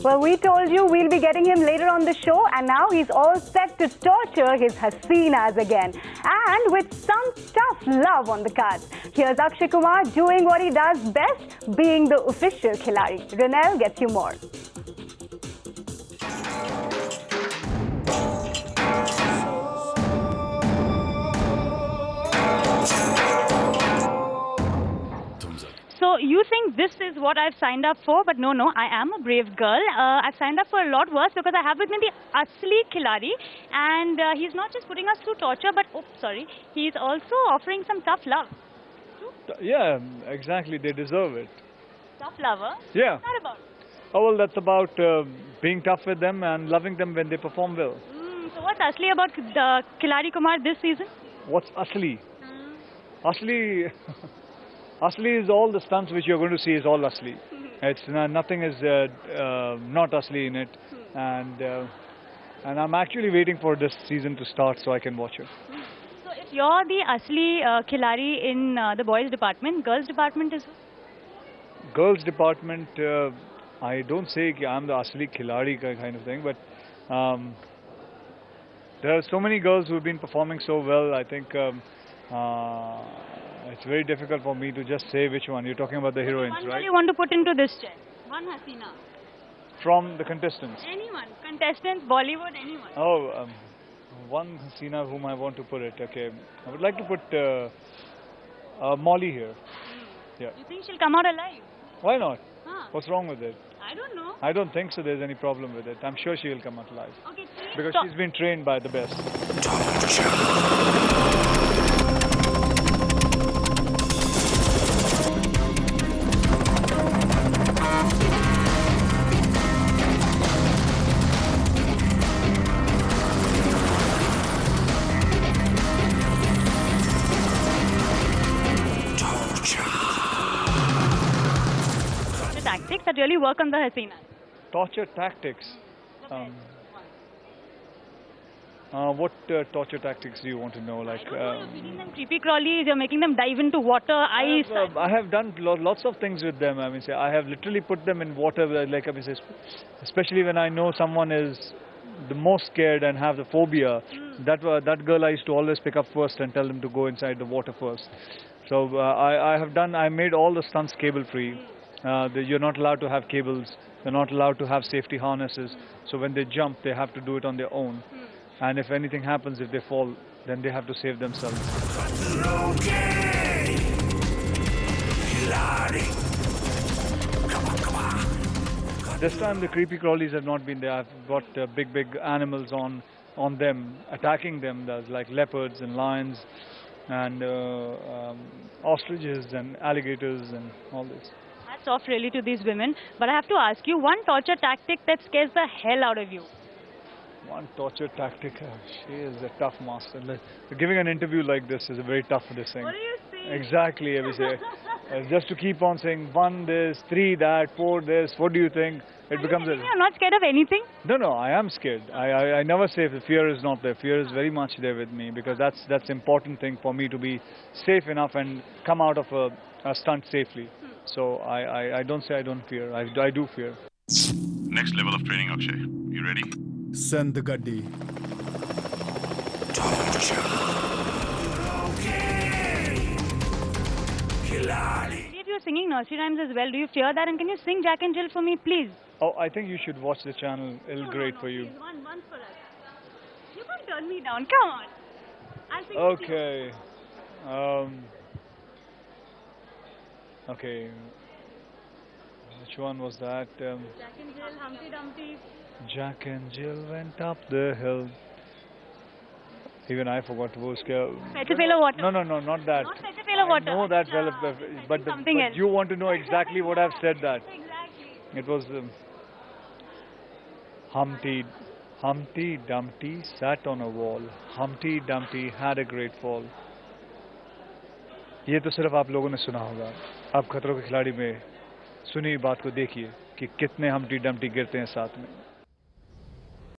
Well, we told you we'll be getting him later on the show, and now he's all set to torture his Haseenas again. And with some tough love on the cards. Here's Akshay Kumar doing what he does best, being the official Khiladi. Ronel gets you more. So you think this is what I've signed up for, but no, I am a brave girl. I've signed up for a lot worse because I have with me the Asli Khiladi, and he's not just putting us through torture, but he's also offering some tough love. Yeah, exactly. They deserve it. Tough lover? Yeah. What's that about? Oh, well, that's about being tough with them and loving them when they perform well. So what's Asli about the Khiladi Kumar this season? What's Asli? Asli... Asli is all the stunts which you're going to see is all Asli. It's nothing is not Asli in it, and I'm actually waiting for this season to start so I can watch it. So if you're the Asli Khiladi in the boys department, girls department is? Girls department, I don't say I'm the Asli Khiladi kind of thing, but there are so many girls who've been performing so well. I think. It's very difficult for me to just say which one. You're talking about the heroines, right? One girl you want to put into this chair? One Haseena. From the contestants? Anyone. Contestants, Bollywood, anyone. Oh, one Haseena whom I want to put it. Okay. I would like to put Molly here. Yeah. You think she'll come out alive? Why not? Huh. What's wrong with it? I don't know. I don't think so there's any problem with it. I'm sure she will come out alive. Okay, because she's been trained by the best. Tactics that really work on the Haseena. Torture tactics. What torture tactics do you want to know? Like, you're feeding them creepy crawlies, you're making them dive into water, ice. I have done lots of things with them. I mean, say I have literally put them in water. Like I mean, say, especially when I know someone is the most scared and have the phobia. That girl I used to always pick up first and tell them to go inside the water first. So I made all the stunts cable free. You're not allowed to have cables. They're not allowed to have safety harnesses. So when they jump, they have to do it on their own. And if anything happens, if they fall, then they have to save themselves. This time the creepy crawlies have not been there. I've got big animals on them, attacking them. There's like leopards and lions and ostriches and alligators and all this. Hats off really to these women. But I have to ask you, one torture tactic that scares the hell out of you. One torture tactic. She is a tough master. Giving an interview like this is a very tough thing. What do you say? Exactly. I would say, just to keep on saying 1 this, 3 that, 4 this. What do you think? It becomes. You're not scared of anything? No. I am scared. I never say the fear is not there. Fear is very much there with me because that's important thing for me to be safe enough and come out of a stunt safely. So I don't say I don't fear. I do fear. Next level of training, Akshay. You ready? Send the gaddi. You're singing nursery rhymes as well. Do you fear that? And can you sing Jack and Jill for me, please? Oh, I think you should watch the channel. It'll great for you. Please, one for us. You can't turn me down. Come on. I'll sing Okay. Okay. Which one was that? Jack and Jill, Humpty Dumpty. Jack and Jill went up the hill. Even I forgot to Fetch a pail of water. No, not that. Not fetch a pail of water. I know that well, but you want to know exactly what I've said that. Exactly. It was Humpty Dumpty sat on a wall. Humpty Dumpty had a great fall. ये तो सिर्फ आप लोगों ने सुना होगा. अब खतरों के खिलाड़ी में सुनी बात को देखिए कि कितने हम्टी डम्टी गिरते हैं साथ में.